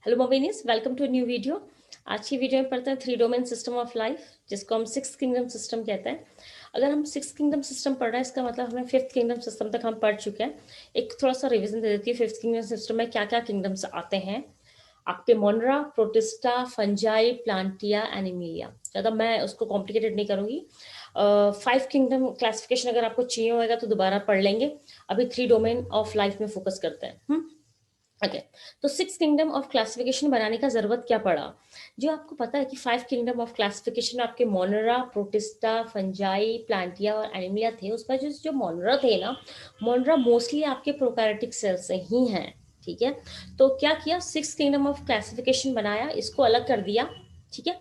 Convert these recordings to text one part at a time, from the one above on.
Hello मोविनीस, welcome to new video. आज की वीडियो में पढ़ते हैं three domain system of life, जिसको हम सिक्स किंगडम सिस्टम कहते हैं। अगर हम सिक्स किंगडम सिस्टम पढ़ रहे हैं, इसका मतलब हमें फिफ्थ किंगडम सिस्टम तक हम पढ़ चुके हैं। एक थोड़ा सा रिवीजन दे देती है फिफ्थ किंगडम सिस्टम में क्या क्या किंगडम्स आते हैं। आपके मोनरा, प्रोटिस्टा, फंजाई, प्लांटिया, एनिमिलिया। ज़्यादा मैं उसको कॉम्प्लिकेटेड नहीं करूंगी। फाइव किंगडम क्लासिफिकेशन अगर आपको चाहिए होगा तो दोबारा पढ़ लेंगे। अभी थ्री डोमेन ऑफ लाइफ में फोकस करते हैं। ओके। तो सिक्स किंगडम ऑफ क्लासिफिकेशन बनाने का जरूरत क्या पड़ा? जो आपको पता है कि फाइव किंगडम ऑफ क्लासिफिकेशन आपके मोनरा, प्रोटिस्टा, फंजाई, प्लांटिया और एनिमिया थे। उसमें जो मोनरा थे ना, मोनरा मोस्टली आपके प्रोकैरियोटिक सेल से ही हैं। ठीक है। तो क्या किया, सिक्स किंगडम ऑफ क्लासिफिकेशन बनाया, इसको अलग कर दिया। ठीक है।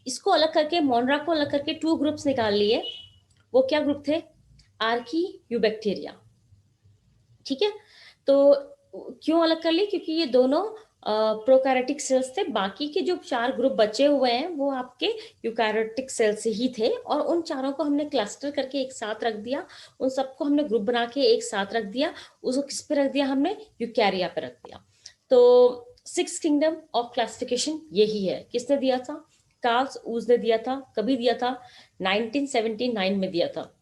इसको अलग करके, मोनरा को अलग करके टू ग्रुप्स निकाल लिए। वो क्या ग्रुप थे? Archie, eubacteria. ठीक है। तो क्यों अलग कर ली? क्योंकि ये दोनों प्रोकैरियोटिक सेल्स थे। बाकी के जो चार ग्रुप बचे हुए हैं वो आपके यूकैरियोटिक सेल्स ही थे, और उन चारों को हमने क्लस्टर करके एक साथ रख दिया। उन सबको हमने ग्रुप बना के एक साथ रख दिया। उसको किस पे रख दिया? हमने यूकैरिया पे रख दिया। तो सिक्स किंगडम ऑफ क्लासिफिकेशन यही है। किसने दिया था? कार्ल ऊज ने दिया था। कभी दिया था? 1979 में दिया था।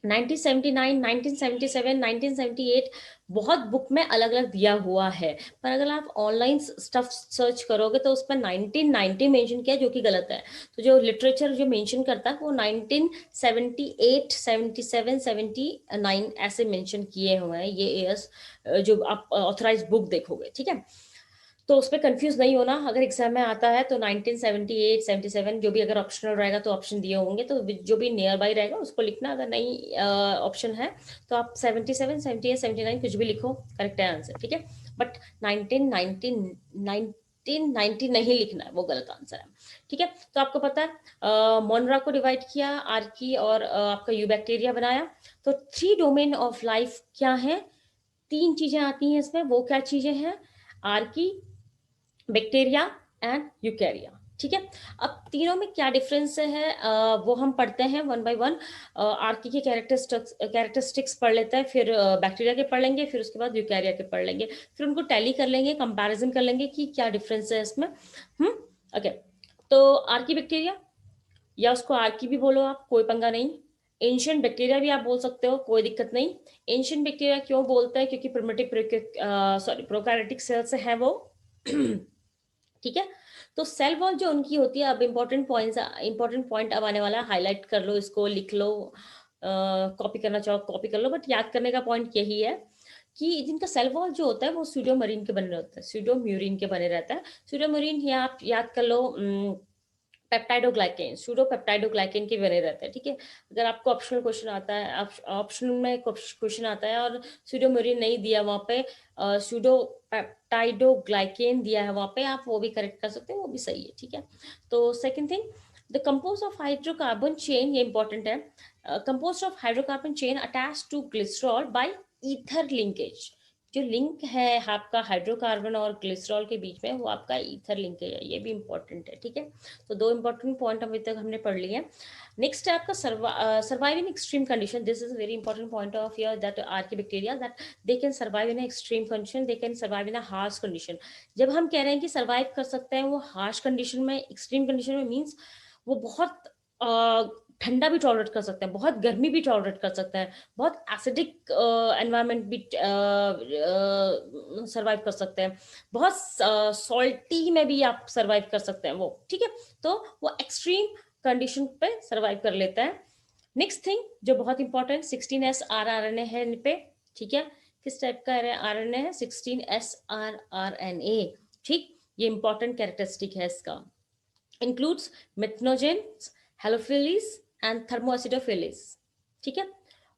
1979, 1977, 1978 बहुत बुक में अलग अलग दिया हुआ है। पर अगर आप ऑनलाइन स्टफ सर्च करोगे तो उस पर 1990 मेंशन किया, जो कि गलत है। तो जो लिटरेचर जो मेंशन करता है वो 1978, 77, 79 ऐसे मेंशन किए हुए हैं ये ईयर्स, जो आप ऑथराइज बुक देखोगे। ठीक है। तो उस पर कंफ्यूज नहीं होना। अगर एग्जाम में आता है तो 1978, 77 जो भी, अगर ऑप्शनल रहेगा तो ऑप्शन दिए होंगे, तो जो भी नियर बाई रहेगा उसको लिखना। अगर नहीं ऑप्शन है तो आप 77, 78, 79 कुछ भी लिखो, करेक्ट है आंसर। ठीक है। बट 1990 नहीं लिखना है, वो गलत आंसर है। ठीक है। तो आपको पता है मोनरा को डिवाइड किया, आर्की और आपका यूबैक्टीरिया बनाया। तो थ्री डोमेन ऑफ लाइफ क्या है? तीन चीजें आती हैं इसमें। वो क्या चीजें हैं? Archie, bacteria and यूकैरिया। ठीक है। अब तीनों में क्या डिफरेंस है वो हम पढ़ते हैं वन बाय वन। आर्की के कैरेक्टरिस्टिक्स पढ़ लेते हैं, फिर बैक्टीरिया के पढ़ लेंगे, फिर उसके बाद यूकैरिया के पढ़ लेंगे, फिर उनको टैली कर लेंगे, कंपैरिजन कर लेंगे कि क्या डिफरेंस है इसमें। ओके। तो आर्की बैक्टीरिया, या उसको आर्की भी बोलो आप, कोई पंगा नहीं। एंशियंट बैक्टीरिया भी आप बोल सकते हो, कोई दिक्कत नहीं। एंशियंट बैक्टीरिया क्यों बोलते हैं? क्योंकि प्रोकैरियोटिक सेल से है वो। ठीक है। तो सेल वॉल जो उनकी होती है, अब इंपॉर्टेंट पॉइंट अब आने वाला है, हाईलाइट कर लो, इसको लिख लो। कॉपी करना चाहो कॉपी कर लो, बट याद करने का पॉइंट यही है कि जिनका सेल वॉल जो होता है वो स्यूडोमरीन के बने रहते हैं, स्यूडोम्यूरिन के बने रहता है। स्यूडोम्यूरिन ये आप याद कर लो, पेप्टाइडोग्लाइकेन, सूडो पेप्टाइडोग्लाइकेन के बने रहते हैं। ठीक है। अगर आपको ऑप्शनल क्वेश्चन आता है, ऑप्शन में क्वेश्चन आता है और स्यूडोमोरिन नहीं दिया वहां पे, सूडो पेप्टाइडोग्लाइकेन दिया है वहां पे, आप वो भी करेक्ट कर सकते हैं, वो भी सही है। ठीक है। तो second thing, the compose of hydrocarbon chain, ये इंपॉर्टेंट है। Compose of hydrocarbon chain attach to glycerol by ether linkage. जो लिंक है आपका हाइड्रोकार्बन और ग्लिसरॉल के बीच में, वो आपका ईथर लिंकेज है, ये भी इंपॉर्टेंट है। ठीक है। तो दो इंपॉर्टेंट पॉइंट अभी तक हमने पढ़ लिए। नेक्स्ट है आपका survive in extreme condition. This is very important point of your that Archie bacteria that they can survive in extreme condition, they can survive in harsh condition. जब हम कह रहे हैं कि सर्वाइव कर सकते हैं वो हार्श कंडीशन में, एक्सट्रीम कंडीशन में, मीन्स वो बहुत ठंडा भी टॉलरेट कर सकते हैं, बहुत गर्मी भी टॉलरेट कर सकते हैं, बहुत एसिडिक एनवायरनमेंट भी सर्वाइव कर सकते हैं, बहुत सॉल्टी में भी आप सर्वाइव कर सकते हैं वो। ठीक है। तो वो एक्सट्रीम कंडीशन पे सर्वाइव कर लेता है। नेक्स्ट थिंग जो बहुत इंपॉर्टेंट, 16S rRNA है इन पे। ठीक है। किस टाइप का आरएनए है? 16S rRNA। ठीक। ये इंपॉर्टेंट कैरेक्टरिस्टिक है इसका। includes methanogens, halophilus and thermoacidophilus. ठीक है।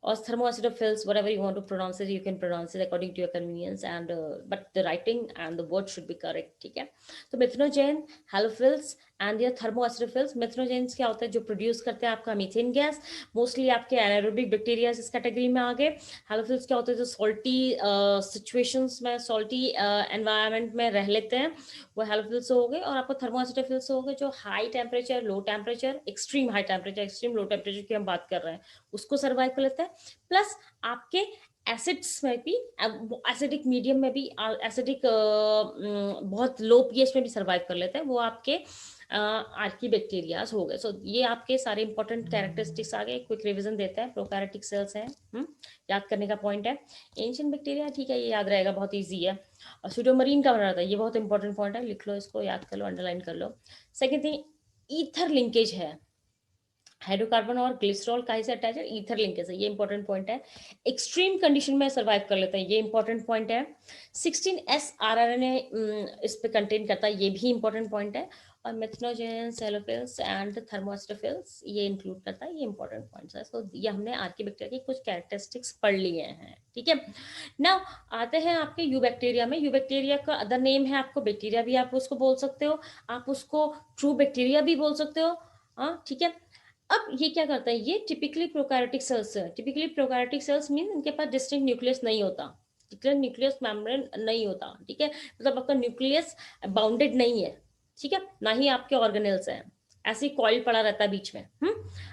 or thermoacidophils, whatever you want to pronounce it, you can pronounce it according to your convenience, and but the writing and the word should be correct. ठीक है। तो मेथनोजेन, हेलोफिल्स and ये थर्मोएसिडोफिल्स। मेथनोजेन्स क्या होता है? जो प्रोड्यूस करते हैं आपका मीथेन गैस, मोस्टली आपके एनारोबिक बैक्टीरिया इस कैटेगरी में आ गए। हेलोफिल्स क्या होते हैं? जो सॉल्टी सिचुएशंस में, सॉल्टी एनवायरनमेंट में रह लेते हैं, वो हेलोफिल्स हो गए। और आपको थर्मोएसिडोफिल्स हो गए जो high temperature, low temperature, extreme high temperature, extreme low temperature की हम बात कर रहे हैं, उसको सर्वाइव कर लेते हैं। प्लस आपके एसिड्स में भी, एसिडिक मीडियम में भी, एसिडिक बहुत लो पीएच में भी सर्वाइव कर लेते हैं, वो आपके आर्कीबैक्टीरियाज हो गए। सो ये आपके सारे इंपॉर्टेंट कैरेक्टरिस्टिक्स आ गए। क्विक रिवीजन देता है, प्रोकैरियोटिक सेल्स है, याद करने का पॉइंट है। एंशिएंट बैक्टीरिया ठीक है, ये याद रहेगा, बहुत ईजी है। और सूडोमरीन का बना रहता है, ये बहुत इंपॉर्टेंट पॉइंट है, लिख लो इसको, याद कर लो, अंडरलाइन कर लो। सेकेंड थिंग, ईथर लिंकेज है, हाइड्रोकार्बन और ग्लिसरॉल कहीं से अटैच है, ईथर लिंकेज है, ये इंपॉर्टेंट पॉइंट है। एक्सट्रीम कंडीशन में सर्वाइव कर लेते हैं, ये इंपॉर्टेंट पॉइंट है। 16S RNA इस पे कंटेन करता है, ये भी इंपॉर्टेंट पॉइंट है। और मेथनोजेन, सेलोफिल्स एंड थर्मोस्टेफिल्स ये इंक्लूड करता है, ये इंपॉर्टेंट पॉइंट्स है। तो ये हमने आर्कीबैक्टीरिया की कुछ कैरेक्टरिस्टिक्स पढ़ लिए हैं, ठीक है। नाउ आते हैं आपके यू बैक्टीरिया में। यू बैक्टीरिया का अदर नेम है, आपको बैक्टीरिया भी आप उसको बोल सकते हो, आप उसको ट्रू बैक्टीरिया भी बोल सकते हो, हाँ ठीक है। अब ये क्या करता है, ये टिपिकली प्रोकैरियोटिक सेल्स है। टिपिकली प्रोकैरियोटिक सेल्स मीन इनके पास डिस्टिंक्ट न्यूक्लियस नहीं होता, डिस्टिंक्ट न्यूक्लियस मेम्ब्रेन नहीं होता, ठीक है। मतलब आपका न्यूक्लियस बाउंडेड नहीं है, ठीक है, ना ही आपके ऑर्गेनेल्स हैं, ऐसे ही कॉइल पड़ा रहता है बीच में।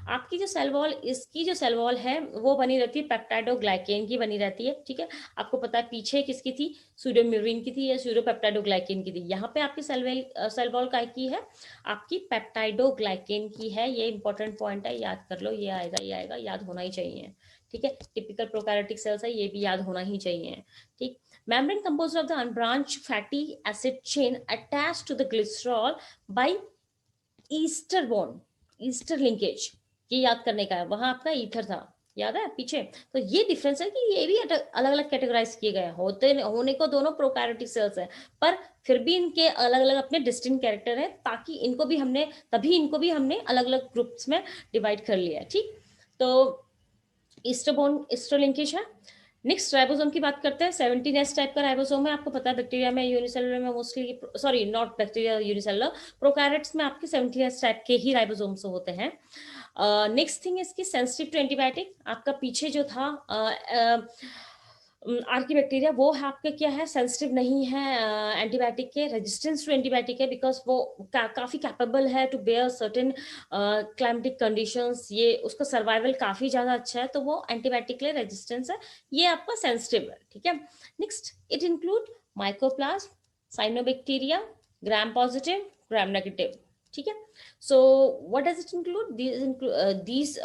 आपकी जो सेल वॉल, इसकी जो सेल वॉल है वो बनी रहती है पेप्टाइडोग्लाइकेन की बनी रहती है, ठीक है। आपको पता है पीछे किसकी थी, सूडोम्यूरिन की थी या सूडोपेप्टाइडोग्लाइकेन की थी। यहाँ पे आपकी सेल वॉल काय की है, आपकी पेप्टाइडोग्लाइकेन की है। ये इंपॉर्टेंट पॉइंट है, याद कर लो, ये आएगा, ये आएगा, याद होना ही चाहिए, ठीक है। टिपिकल प्रोकैरियोटिक सेल्स है, ये भी याद होना ही चाहिए, ठीक। Membrane composed of the unbranched fatty acid chain attached to the glycerol by ester bond, ester linkage, ये याद करने का है। वहां आपका ईथर था, याद है पीछे। तो ये डिफरेंस है कि ये भी अलग अलग कैटेगराइज किए गए, होते होने को दोनों प्रोकैरियोटिक सेल्स है, पर फिर भी इनके अलग अलग अपने डिस्टिंक्ट कैरेक्टर है, ताकि इनको भी हमने, तभी इनको भी हमने अलग अलग ग्रुप्स में डिवाइड कर लिया है, ठीक। तो ईस्टर बॉन्ड, ईस्टर लिंकेज है। नेक्स्ट राइबोसोम की बात करते हैं। 17S टाइप का राइबोसोम है, आपको पता है बैक्टीरिया में यूनिसेलुलर में mostly, sorry not bacteria unicellular, prokaryotes में आपके 17S टाइप के ही राइबोसोम्स होते हैं। नेक्स्ट थिंग इसकी सेंसिटिव टू एंटीबायोटिक, आपका पीछे जो था आर्कीबैक्टीरिया, वो है आपके क्या है, सेंसिटिव नहीं है एंटीबायोटिक के, रेजिस्टेंस टू एंटीबायोटिक है, बिकॉज वो काफी कैपेबल है to bear certain climatic conditions, ये उसका सर्वाइवल काफी ज्यादा अच्छा है, तो वो एंटीबायोटिक के लिए रेजिस्टेंस है, ये आपका सेंसिटिव है, ठीक है। Next, it include mycoplasma, cyanobacteria, gram positive, gram negative, ठीक है। So what does it include? These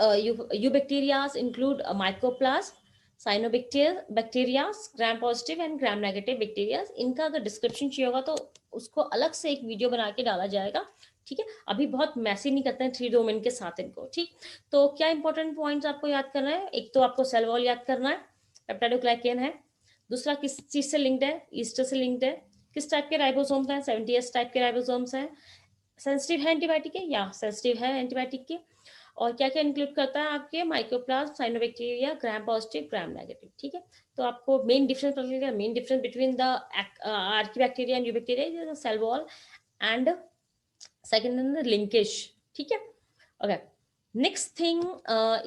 eubacterias include mycoplasma, cyanobacteria, gram positive and gram negative bacteria। इनका अगर डिस्क्रिप्शन चाहिए होगा तो उसको अलग से एक वीडियो बना के डाला जाएगा, ठीक है। अभी बहुत मैसी नहीं करते हैं 3 डोमेन के साथ इनको, ठीक। तो क्या इंपॉर्टेंट पॉइंट्स आपको याद करना है, एक तो आपको सेल वॉल याद करना है, पेप्टाइडोग्लाइकेन है। दूसरा किस चीज से लिंक्ड है, ईस्टर से लिंक्ड है। किस टाइप के राइबोसोम्स हैं, 70S टाइप के राइबोसोम्स हैं। सेंसिटिव है एंटीबायोटिक के, या सेंसिटिव है एंटीबायोटिक के। और क्या क्या इंक्लूड करता है आपके, mycoplasma, cyanobacteria, gram positive, gram negative, ठीक है। तो आपको मेन डिफरेंस पता चलेगा, main difference between the archaebacteria and eubacteria, cell wall and second in the linkage, ठीक है। Okay, next thing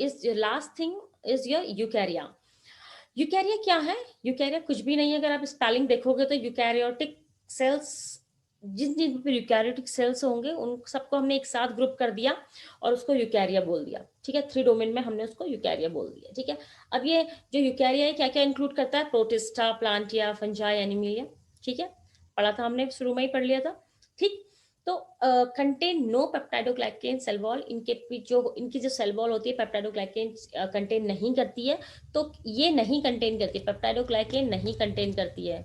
is, last thing is your eukarya. Eukarya क्या है, यूकैरिया कुछ भी नहीं है, अगर आप स्पेलिंग देखोगे तो यूकैरियोटिक सेल्स, जिन जिन पे यूकैरियोटिक सेल्स होंगे उन सबको हमने एक साथ ग्रुप कर दिया और उसको यूकैरिया बोल दिया, ठीक है। 3 डोमेन में हमने उसको यूकैरिया बोल दिया, ठीक है। अब ये जो यूकैरिया है क्या क्या इंक्लूड करता है, प्रोटिस्टा, प्लांटिया, फंजाई, एनिमिलिया, ठीक है, पढ़ा था हमने, शुरू में ही पढ़ लिया था, ठीक। तो contain no peptidoglycan cell wall, इनकी जो सेल वॉल होती है पेप्टाइडोग्लाइकेन कंटेन नहीं करती है, तो ये नहीं कंटेन करती, पेप्टाइडोग्लाइकेन नहीं कंटेन करती है,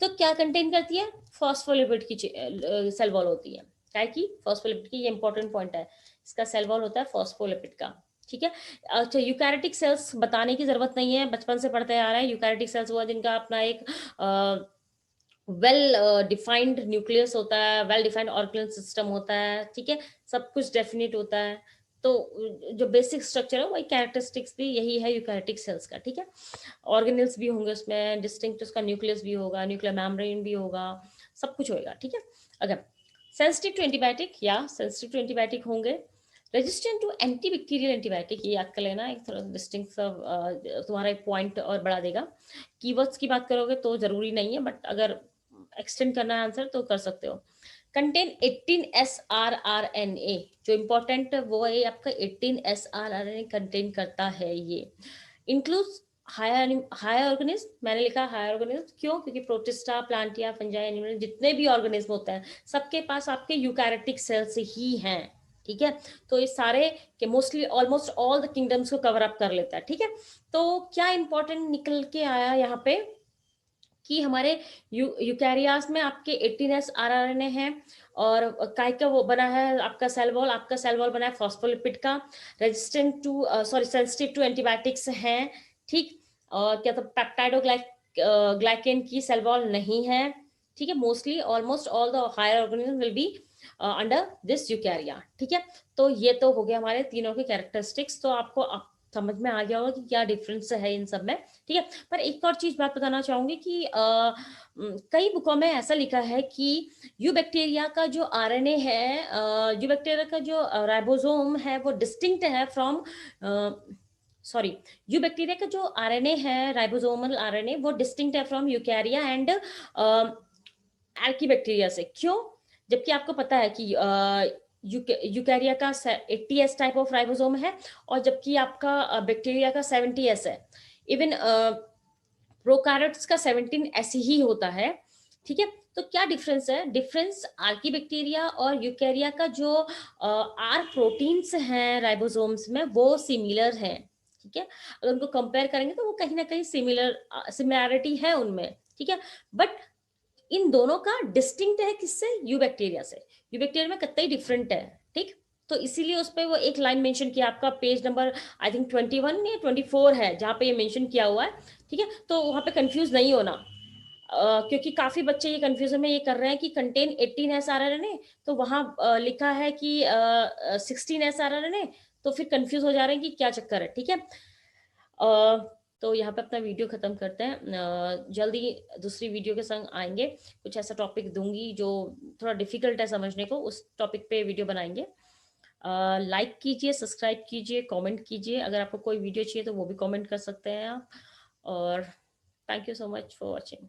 तो क्या कंटेन करती है, फॉस्फोलिपिड की सेल वॉल होती है, क्या की, फॉस्फोलिपिड की, ये इंपॉर्टेंट पॉइंट है, इसका सेल वॉल होता है फॉस्फोलिपिड का, ठीक है। अच्छा, यूकैरियोटिक सेल्स बताने की जरूरत नहीं है, बचपन से पढ़ते आ रहे हैं। यूकैरियोटिक सेल्स हुआ जिनका अपना एक वेल डिफाइंड न्यूक्लियस होता है, वेल डिफाइंड ऑर्गेनल सिस्टम होता है, ठीक है, सब कुछ डेफिनेट होता है। तो जो बेसिक स्ट्रक्चर है वही कैरेक्टरिस्टिक्स भी यही है यूकैरियोटिक सेल्स का, ठीक है। ऑर्गेनल्स भी होंगे उसमें, डिस्टिंक्ट उसका न्यूक्लियस भी होगा, न्यूक्लियर मेम्ब्रेन भी होगा, सब कुछ होगा, ठीक है। अगर सेंसिटिव टू एंटीबायोटिक, या सेंसिटिव टू एंटीबायोटिक होंगे, रेजिस्टेंट टू एंटीबैक्टीरियल एंटीबायोटिक, ये याद कर लेना, एक थोड़ा डिस्टिंक्ट तुम्हारा एक पॉइंट और बढ़ा देगा। कीवर्ड्स की बात करोगे तो जरूरी नहीं है, बट अगर एक्सटेंड करना है आंसर तो कर सकते हो। कंटेन 18 srRNA, जो इंपॉर्टेंट वो है आपका 18 srRNA कंटेन करता है, ये इंक्लूड्स हायर ऑर्गेनिज्म, मैंने लिखा हायर ऑर्गेनिज्म क्यों? क्योंकि प्रोटिस्टा, प्लांटिया, फंजाई, एनिमल, जितने भी ऑर्गेनिज्म होते हैं सबके पास आपके यूकैरियोटिक सेल्स ही हैं, ठीक है। तो ये सारे के mostly almost all the kingdoms को कवर अप कर लेता है, ठीक है। तो क्या इंपॉर्टेंट निकल के आया यहाँ पे कि हमारे यूकैरियास में आपके 18S आरआरएनए हैं, और काय का वो बना है आपका सेल वॉल, आपका सेल वॉल बना है फॉस्फोलिपिड का, resistant to sorry sensitive to antibiotics हैं, ठीक। और क्या तो ग्लाइकेन की सेल वॉल नहीं है, ठीक है। Mostly almost all the higher organism will be under this eukarya, ठीक है। तो ये तो हो गया हमारे तीनों के कैरेक्टरिस्टिक्स, तो आपको समझ में आ गया होगा कि क्या डिफरेंस है इन सब में, ठीक है। पर एक और चीज बात बताना चाहूंगी कि कई बुकों में ऐसा लिखा है कि यू बैक्टीरिया का जो आरएनए है, यू बैक्टीरिया का जो राइबोसोम है वो डिस्टिंक्ट है फ्रॉम सॉरी यू बैक्टीरिया का जो आरएनए है, राइबोसोमल आरएनए, वो डिस्टिंक्ट है फ्रॉम यूकैरिया एंड बैक्टीरिया से। क्यों? जबकि आपको पता है कि यूकैरिया का 80S टाइप ऑफ राइबोसोम है, और जबकि आपका बैक्टीरिया का 70S है। इवन प्रोकैरियोट्स का 17S ही होता है, ठीक है। तो क्या डिफरेंस है? डिफरेंस आर्कीबैक्टीरिया और यूकैरिया का जो आर प्रोटीन्स हैं राइबोसोम्स में वो सिमिलर हैं, ठीक है। अगर उनको कंपेयर करेंगे तो वो कहीं ना कहीं सिमिलैरिटी है उनमें, ठीक है। बट इन दोनों का डिस्टिंक्ट है किससे? यू बैक्टीरिया से। यू बैक्टीरिया में कतई डिफरेंट है, ठीक। तो इसीलिए उस पर वो एक लाइन मेंशन किया, आपका पेज नंबर आई थिंक 21 या 24 है जहां पे ये मेंशन किया हुआ है, ठीक है। तो वहां पे कंफ्यूज नहीं होना, क्योंकि काफी बच्चे ये कंफ्यूजन में ये कर रहे हैं कि कंटेन 18S आरआरएनए, तो वहां लिखा है कि 16S आरआरएनए, तो फिर कंफ्यूज हो जा रहे हैं कि क्या चक्कर है, ठीक है। तो यहाँ पे अपना वीडियो खत्म करते हैं, जल्दी दूसरी वीडियो के संग आएंगे, कुछ ऐसा टॉपिक दूंगी जो थोड़ा डिफिकल्ट है समझने को, उस टॉपिक पे वीडियो बनाएंगे। लाइक कीजिए, सब्सक्राइब कीजिए, कमेंट कीजिए, अगर आपको कोई वीडियो चाहिए तो वो भी कमेंट कर सकते हैं आप। और thank you so much for watching.